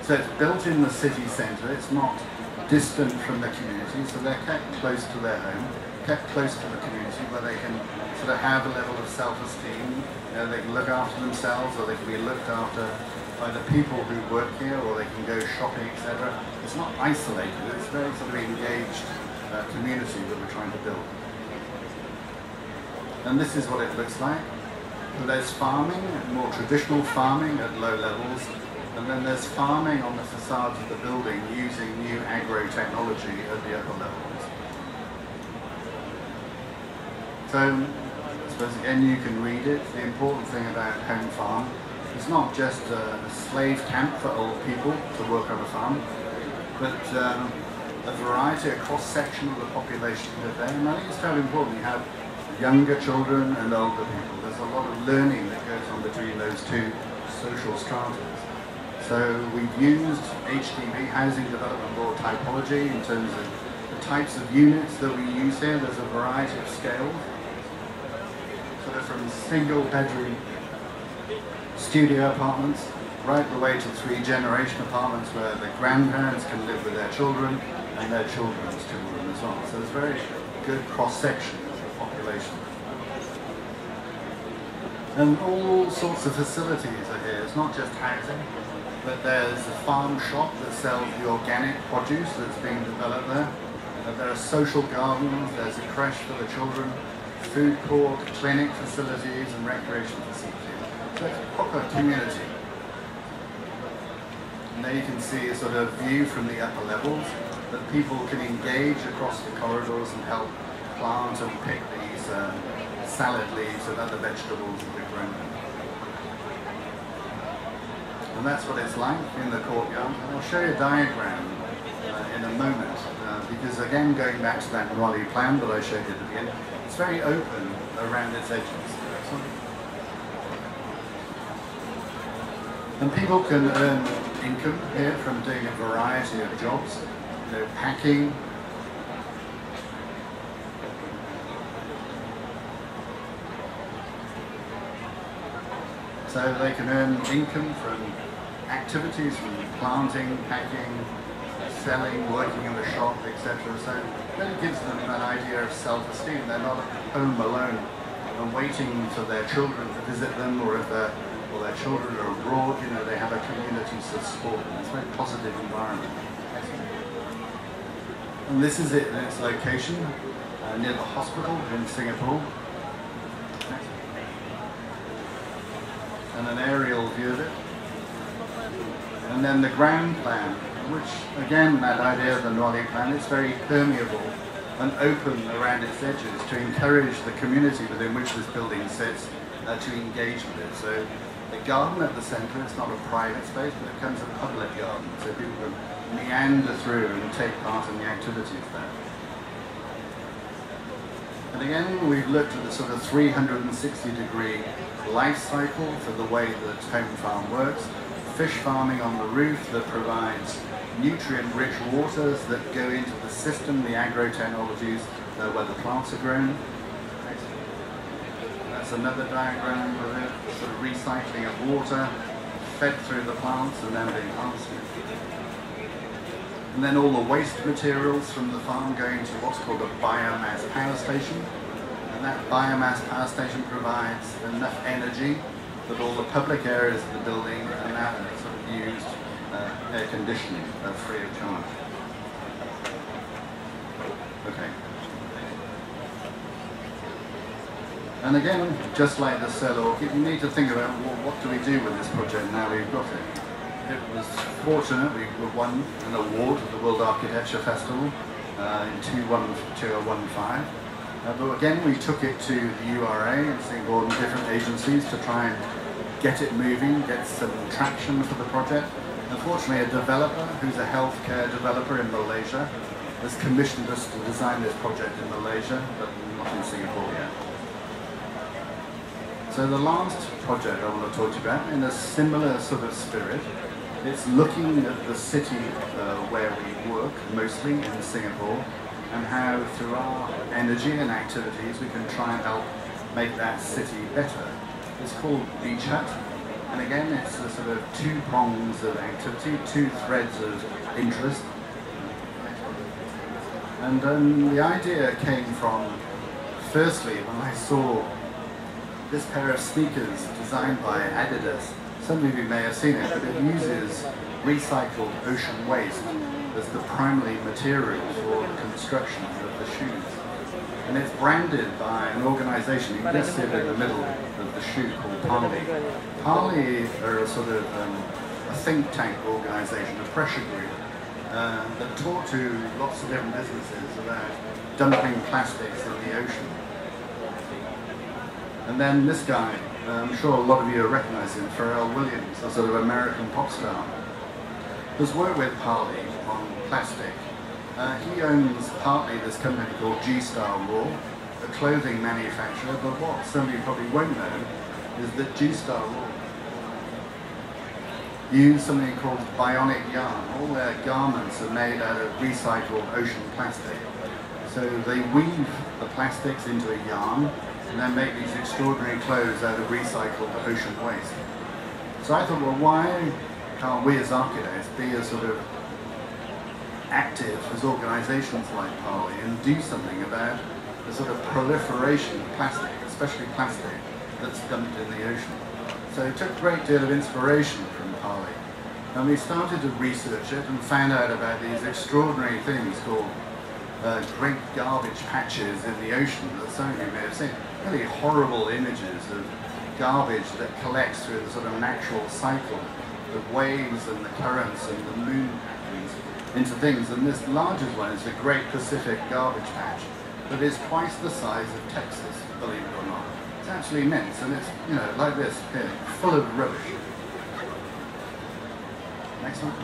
So it's built in the city centre, it's not distant from the community, so they're kept close to their home, kept close to the community where they can sort of have a level of self-esteem, they can look after themselves or they can be looked after by the people who work here or they can go shopping, etc. It's not isolated, it's very sort of engaged community that we're trying to build. And this is what it looks like. So there's farming, more traditional farming at low levels, and then there's farming on the facades of the building using new agro-technology at the upper levels. So, I suppose again you can read it. The important thing about home farm, it's not just a slave camp for old people to work on a farm, but a variety, a cross-section of the population live there. And I think it's very important you have younger children and older people. There's a lot of learning that goes on between those two social stratas. So we've used HDB, Housing Development Board typology, in terms of the types of units that we use here. There's a variety of scales. So they're from single bedroom studio apartments right the way to 3-generation apartments where the grandparents can live with their children and their children's children as well. So there's a very good cross-section of the population. And all sorts of facilities are here. It's not just housing, but there's a farm shop that sells the organic produce that's being developed there. There are social gardens, there's a creche for the children, food court, clinic facilities and recreation facilities. So it's a proper community. And there you can see a sort of view from the upper levels that people can engage across the corridors and help plant and pick these salad leaves and other vegetables that we've grown. And that's what it's like in the courtyard. And I'll show you a diagram in a moment, because again, going back to that Raleigh plan that I showed you at the beginning, it's very open around its edges. And people can earn income here from doing a variety of jobs, packing, so they can earn income from activities, from planting, packing, selling, working in the shop, etc. So it really gives them an idea of self-esteem. They're not home alone and waiting for their children to visit them, or if their children are abroad, they have a community to support them. It's a very positive environment. And this is it in its location, near the hospital in Singapore. And an aerial view of it. And then the ground plan, which again, that idea of the Raleigh plan, it's very permeable and open around its edges to encourage the community within which this building sits to engage with it. So the garden at the centre, it's not a private space, but it becomes a public garden, so people can meander through and take part in the activities there. And again, we've looked at the sort of 360-degree life cycle for the way that home farm works. Fish farming on the roof that provides nutrient-rich waters that go into the system, the agro-technologies where the plants are grown. That's another diagram of it, sort of recycling of water, fed through the plants and then being harvested. And then all the waste materials from the farm going to what's called a biomass power station. And that biomass power station provides enough energy that all the public areas of the building are now sort of used air conditioning free of charge. Okay. And again, just like the cell orchid, you need to think about, well, what do we do with this project now we've got it? It was fortunate we won an award at the World Architecture Festival in 2015. But again, we took it to the URA and Singapore and different agencies to try and get it moving, get some traction for the project. Unfortunately, a developer who's a healthcare developer in Malaysia has commissioned us to design this project in Malaysia, but not in Singapore yet. So the last project I want to talk to you about, in a similar sort of spirit, it's looking at the city where we work, mostly in Singapore, and how through our energy and activities we can try and help make that city better. It's called Beach Hut, and again it's a sort of two prongs of activity, two threads of interest. And the idea came from, firstly, when I saw this pair of sneakers designed by Adidas. Some of you may have seen it, but it uses recycled ocean waste as the primary material for the construction of the shoes. And it's branded by an organisation, you can just see it in the middle of the shoe, called Pimbley. Pimbley are a sort of a think tank organisation, a pressure group, that talk to lots of different businesses about dumping plastics in the ocean. And then this guy, I'm sure a lot of you recognise him, Pharrell Williams, a sort of American pop star, has worked with Pimbley on plastic. He owns partly this company called G-Star Raw, a clothing manufacturer, but what some of you probably won't know is that G-Star Raw use something called bionic yarn. All their garments are made out of recycled ocean plastic. So they weave the plastics into a yarn and then make these extraordinary clothes out of recycled ocean waste. So I thought, well, why can't we as architects be as sort of active as organisations like Pimbley and do something about the sort of proliferation of plastic, especially plastic, that's dumped in the ocean. So it took a great deal of inspiration from Pimbley. And we started to research it and found out about these extraordinary things called great garbage patches in the ocean that some of you may have seen. Really horrible images of garbage that collects through the sort of natural cycle, the waves and the currents and the moon patterns into things. And this largest one is the Great Pacific Garbage Patch that is twice the size of Texas, believe it or not. It's actually immense, and it's, you know, like this here, full of rubbish. Next one.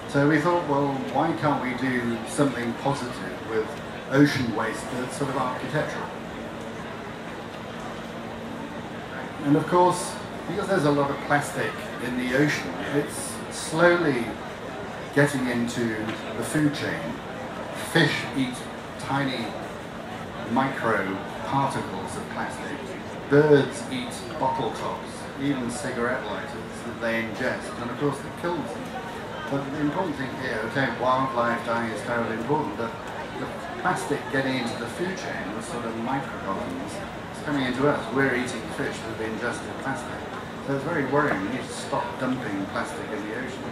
So we thought, well, why can't we do something positive with ocean waste that's sort of architectural? And of course, because there's a lot of plastic in the ocean, it's slowly getting into the food chain. Fish eat tiny micro particles of plastic. Birds eat bottle tops, even cigarette lighters that they ingest, and of course it kills them. But the important thing here, okay, wildlife dying is terribly important, but the plastic getting into the food chain, the sort of microcolonies, is coming into us. We're eating fish that have ingested plastic. So it's very worrying. We need to stop dumping plastic in the ocean.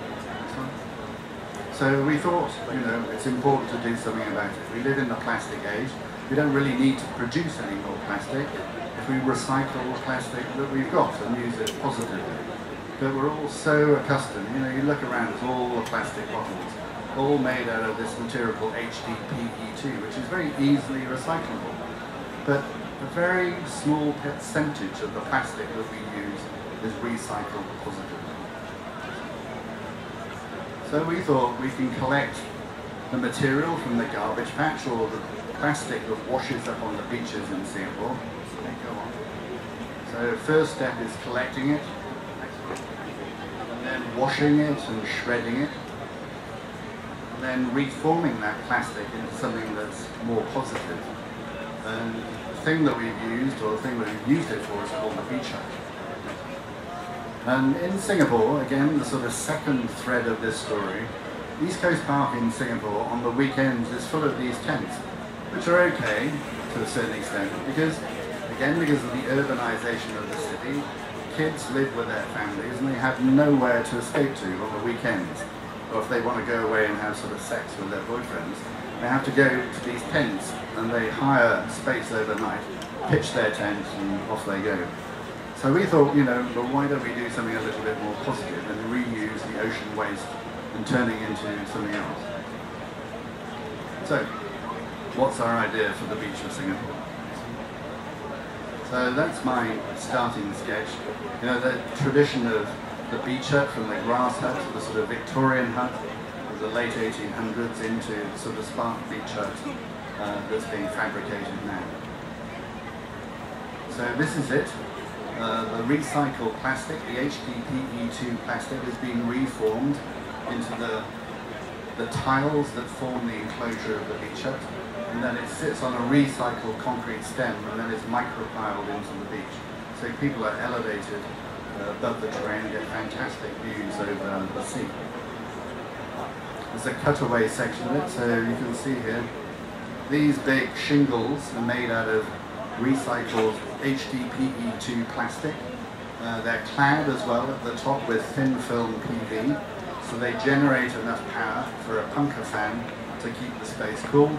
So we thought, you know, it's important to do something about it. We live in the plastic age. We don't really need to produce any more plastic if we recycle the plastic that we've got and use it positively. But we're all so accustomed, you know, you look around, it's all the plastic bottles, all made out of this material called HDPE2, which is very easily recyclable. But a very small percentage of the plastic that we use is recycled positively. So we thought we can collect the material from the garbage patch or the plastic that washes up on the beaches in Singapore. Okay, go on. So first step is collecting it, and then washing it and shredding it, and then reforming that plastic into something that's more positive. And the thing that we've used, or the thing that we've used it for, is called the beach hut. And in Singapore, again, the sort of second thread of this story, East Coast Park in Singapore on the weekends is full of these tents, which are okay to a certain extent, because because of the urbanization of the city, kids live with their families and they have nowhere to escape to on the weekends. Or if they want to go away and have sort of sex with their boyfriends, they have to go to these tents and they hire space overnight, pitch their tent, and off they go. So we thought, but why don't we do something a little bit more positive and reuse the ocean waste and turning into something else? So, what's our idea for the beach of Singapore? So that's my starting sketch. The tradition of the beach hut, from the grass hut to the sort of Victorian hut of the late 1800s into the sort of spark beach hut that's being fabricated now. So this is it. The recycled plastic, the HDPE2 plastic, has been reformed into the tiles that form the enclosure of the beach hut, and then it sits on a recycled concrete stem and then it's micropiled into the beach. So people are elevated above the terrain and get fantastic views over the sea. There's a cutaway section of it, so you can see here, these big shingles are made out of recycled HDPE2 plastic. They're clad as well at the top with thin film PV, so they generate enough power for a punker fan to keep the space cool.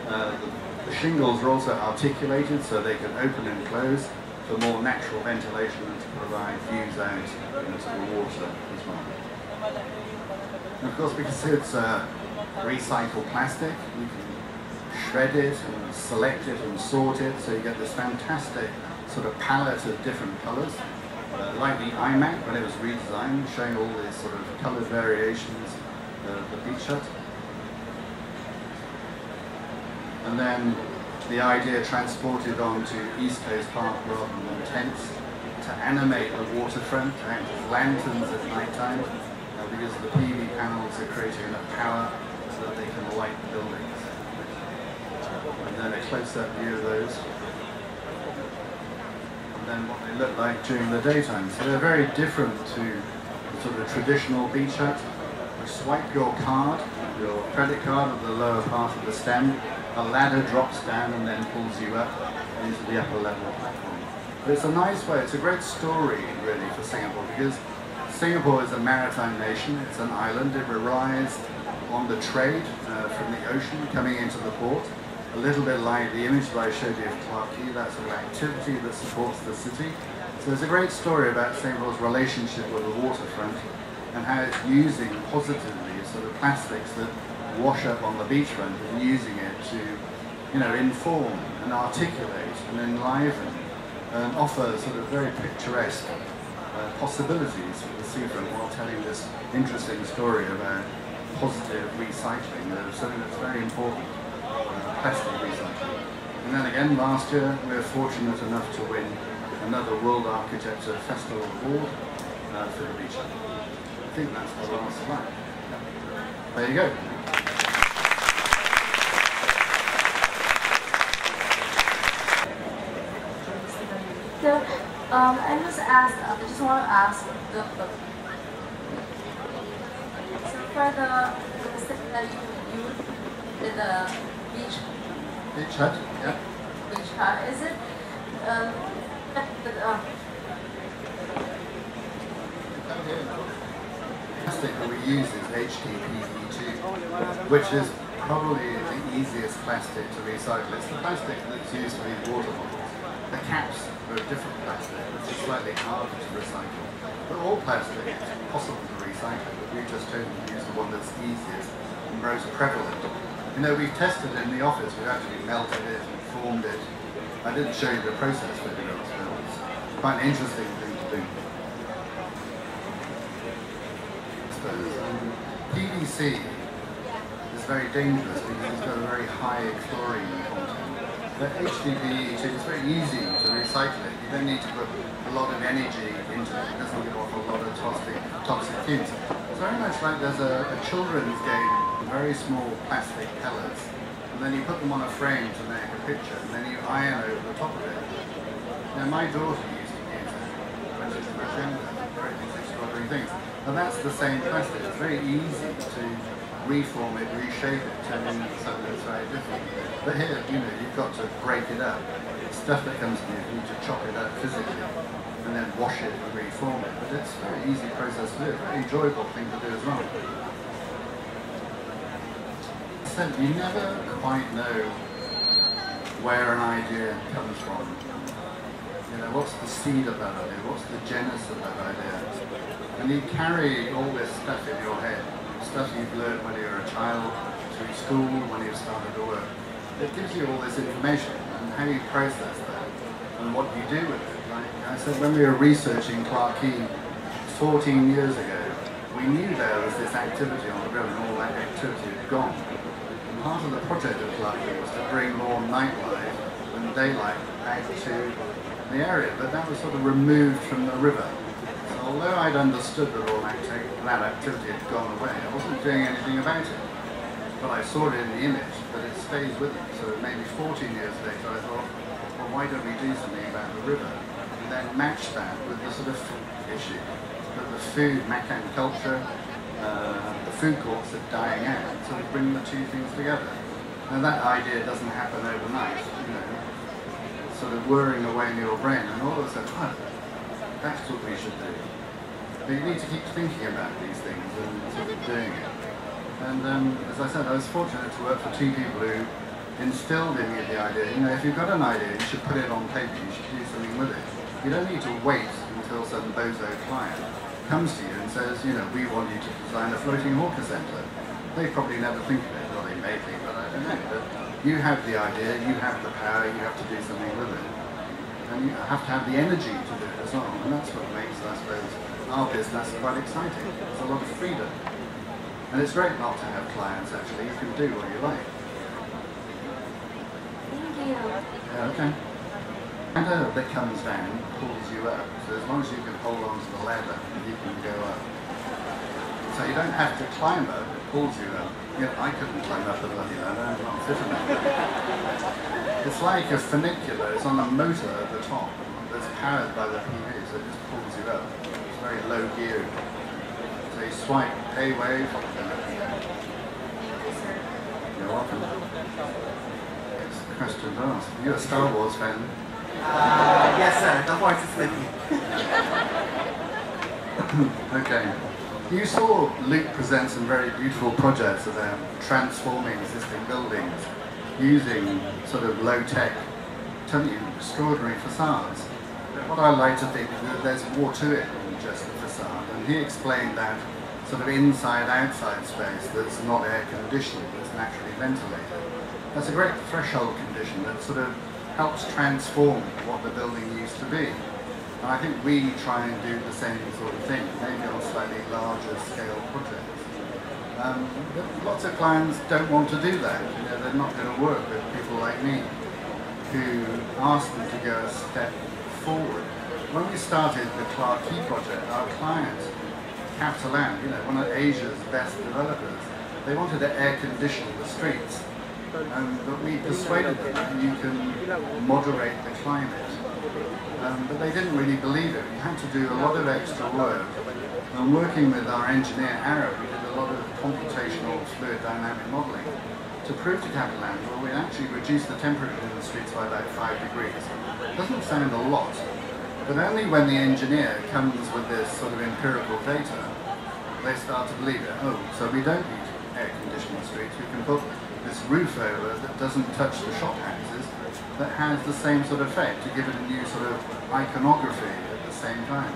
The shingles are also articulated so they can open and close for more natural ventilation and to provide views out into the water as well. And of course, because it's recycled plastic, you can shred it and select it and sort it, so you get this fantastic sort of palette of different colours. Like the iMac when it was redesigned, showing all these sort of coloured variations of the beach hut. And then the idea transported onto East Coast Park rather than tents to animate the waterfront, to act as lanterns at night time, because the PV panels are creating enough power so that they can light buildings. And then a close-up view of those. And then what they look like during the daytime. So they're very different to the sort of traditional beach hut. You swipe your card, your credit card at the lower part of the stem, a ladder drops down and then pulls you up into the upper level platform. But it's a nice way, it's a great story really for Singapore, because Singapore is a maritime nation, it's an island, it relies on the trade from the ocean coming into the port. A little bit like the image that I showed you of Clarke Quay, that sort of activity that supports the city. So there's a great story about Singapore's relationship with the waterfront and how it's using positively sort of plastics that wash up on the beachfront and using it to, inform and articulate and enliven and offer sort of very picturesque possibilities for the seafront while telling this interesting story about positive recycling, something that's very important. Plastic recycling. And then again, last year we were fortunate enough to win another World Architecture Festival Award for the beach hut. I think that's the last slide. There you go. So I just want to ask so for the stick that you use with the beach hut, yeah. Beach hut, is it plastic that we use is HDPE2, which is probably the easiest plastic to recycle. It's the plastic that's used for these water bottles. The caps are a different plastic, which is slightly harder to recycle. But all plastic is possible to recycle, but we've just chosen to use the one that's easiest and most prevalent. We've tested in the office, we've actually melted it and formed it. I didn't show you the process photographs, but it's quite an interesting thing to do. PVC is very dangerous because it's got a very high chlorine content. But HDPE, it's very easy to recycle it. You don't need to put a lot of energy into it. It doesn't give off a lot of toxic fumes. It's very much like there's a children's game, very small plastic pellets, and then you put them on a frame to make a picture, and then you iron over the top of it. Now my daughter used to use it when she was much younger, create these extraordinary things. And that's the same plastic. It's very easy to reform it, reshape it, turn it into something that's very different. But here, you've got to break it up. Stuff that comes to you need to chop it up physically and then wash it and reform it. But it's a very easy process to do. It's a very enjoyable thing to do as well. So you never quite know where an idea comes from. What's the seed of that idea? What's the genesis of that idea? And you carry all this stuff in your head, stuff you've learned when you were a child, through school, when you started to work. It gives you all this information and how you process that and what you do with it. Like I said, when we were researching Clarkey 14 years ago, we knew there was this activity on the river and all that activity had gone. And part of the project of Clarkey was to bring more nightlife and daylight back to the area, but that was sort of removed from the river. So although I'd understood that all that activity had gone away, I wasn't doing anything about it. But I saw it in the image, but it stays with me. So maybe 14 years later I thought, well, why don't we do something about the river? And then match that with the sort of food issue. But the food, Macan culture, the food courts are dying out, so we bring the two things together. Now that idea doesn't happen overnight, sort of whirring away in your brain, and all of a sudden, oh, that's what we should do. But you need to keep thinking about these things and sort of doing it. And as I said, I was fortunate to work for two people who instilled in me the idea, if you've got an idea, you should put it on paper, you should do something with it. You don't need to wait until some bozo client comes to you and says, we want you to design a floating hawker centre. They probably never think of it, well they may think, but I don't know. But you have the idea, you have the power, you have to do something with it. And you have to have the energy to do it as well. And that's what makes, I suppose, our business quite exciting. There's a lot of freedom. And it's great not to have clients, actually. You can do what you like. Thank you. Yeah, okay. The ladder that comes down pulls you up. So as long as you can hold on to the ladder, you can go up. So you don't have to climb up, it pulls you up. I couldn't climb up the bloody ladder, I'm not fit enough. It's like a funicular, it's on a motor at the top that's powered by the PV, so it just pulls you up. It's very low gear. So you swipe A wave. Thank you, sir. You're welcome. It's a question to ask. You're a Star Wars fan? Yes, sir. The voice is with you. Okay. You saw Luke present some very beautiful projects about transforming existing buildings using sort of low-tech, totally extraordinary facades. But what I like to think is that there's more to it than just the facade. And he explained that sort of inside-outside space that's not air-conditioned, that's naturally ventilated. That's a great threshold condition that sort of helps transform what the building used to be. And I think we try and do the same sort of thing, maybe on slightly larger scale projects. But lots of clients don't want to do that. They're not going to work with people like me who ask them to go a step forward. When we started the Clarkey project, our client, Capital Land, one of Asia's best developers, they wanted to air condition the streets. But we persuaded them that you can moderate the climate. But they didn't really believe it. We had to do a lot of extra work. And working with our engineer, Arab, we did a lot of computational fluid dynamic modelling to prove to Capital Land, well, we actually reduced the temperature in the streets by about 5 degrees. It doesn't sound a lot, but only when the engineer comes with this sort of empirical data, they start to believe it. Oh, so we don't need air-conditioned streets. We can put this roof over that doesn't touch the shop houses, that has the same sort of effect to give it a new sort of iconography at the same time.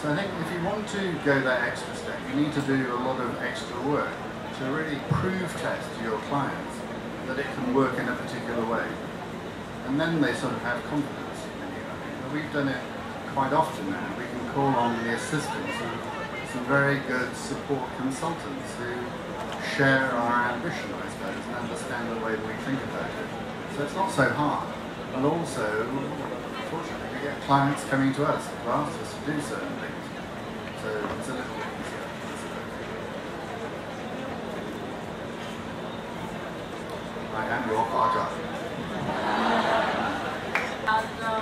So I think if you want to go that extra step, you need to do a lot of extra work to really prove test to your clients that it can work in a particular way. And then they sort of have confidence in you. But we've done it quite often now. We can call on the assistance of some very good support consultants who share our ambition, I suppose, and understand the way that we think about it. So it's not so hard. And also, fortunately, we get clients coming to us to ask us to do certain things. So it's a little bit easier. I am your father. The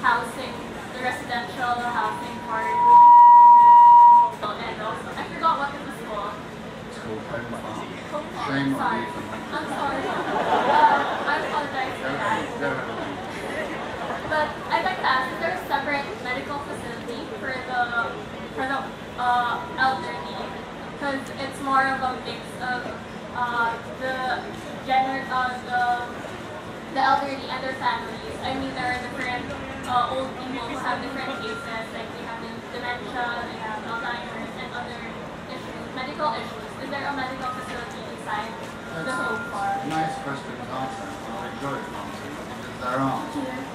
housing, the residential housing part, and also, I forgot what it was called. It's called Home Farm. Home farm. Shame on Sorry. you for not. I'm sorry. I apologize for that. But I'd like to ask, is there a separate medical facility for the elderly? Because it's more of a mix of the elderly and their families. I mean, there are different old people who have different cases, like they have dementia, they have Alzheimer's, and other issues, medical issues. Is there a medical facility inside the home farm? Nice question to answer. I enjoy answering because there are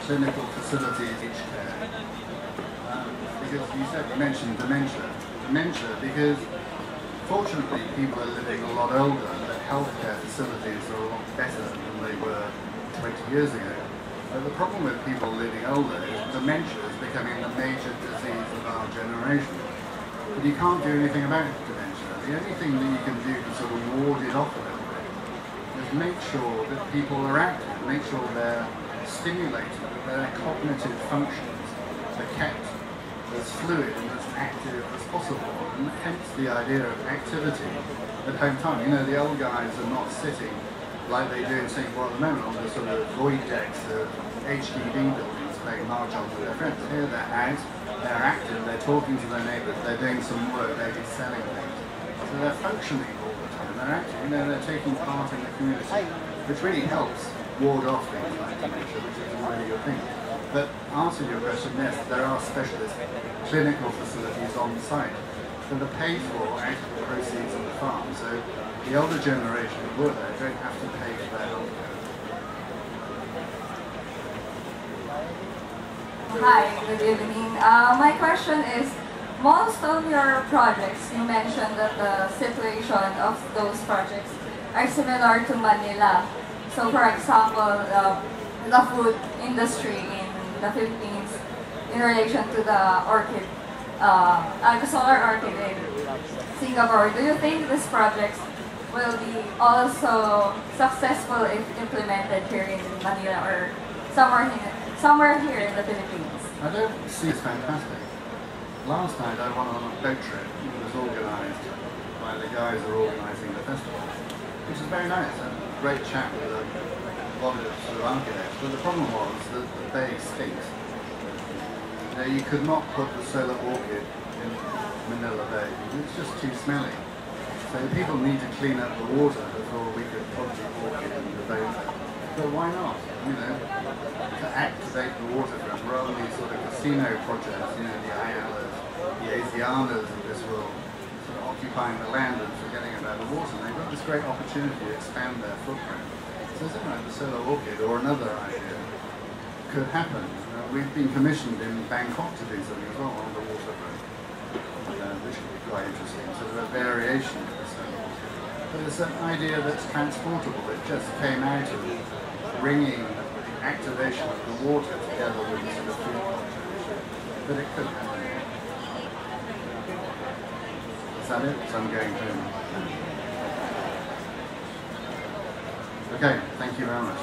clinical facilities each care. Because you mentioned dementia. Dementia because fortunately people are living a lot older, but healthcare facilities are a lot better than they were 20 years ago. The problem with people living older is dementia is becoming the major disease of our generation. But you can't do anything about dementia. The only thing that you can do to sort of ward it off a little bit is make sure that people are active, make sure they're stimulated, that their cognitive functions are kept as fluid and as active as possible. And hence the idea of activity at home time. You know, the old guys are not sitting like they do in Singapore at the moment on the sort of void decks of HDB buildings playing mahjong with their friends. Here they're out, they're active, they're talking to their neighbours, they're doing some work, maybe selling things. So they're functioning all the time, they're active, you know, they're taking part in the community, which really helps ward off things like dementia, which is a really good thing. But answering your question, yes, there are specialist clinical facilities on site that are paid for out of the proceeds of the farm. So the older generation who work there don't have to pay for their health care. Hi, good evening. My question is, most of your projects, you mentioned that the situation of those projects are similar to Manila. So for example, the food industry in the Philippines in relation to the orchid, the solar orchid in Singapore. Do you think these projects will be also successful if implemented here in Manila or somewhere here in the Philippines? I don't see it's fantastic. Last night I went on a boat trip. It was organised by the guys who are organising the festival, which is very nice. A great chat with a lot of sort of architects. But the problem was that the bay stinks. You know, you could not put the solar orchid in Manila Bay. It's just too smelly. So people need to clean up the water before we could put the orchid in the bay. But why not? You know, to activate the waterfront rather than these sort of casino projects, you know, the Ayalas, the Asianas of this world, sort of occupying the land and forgetting about the water. And they've got this great opportunity to expand their footprint. So something like the solar orchid or another idea could happen. We've been commissioned in Bangkok to do something as well on the waterfront, which could be quite interesting. So there's a variation of the solar orchid. But it's an idea that's transportable. It just came out of bringing the activation of the water together with the sort of food conservation. But it could happen. Is that it? So I'm going home. Okay, thank you very much.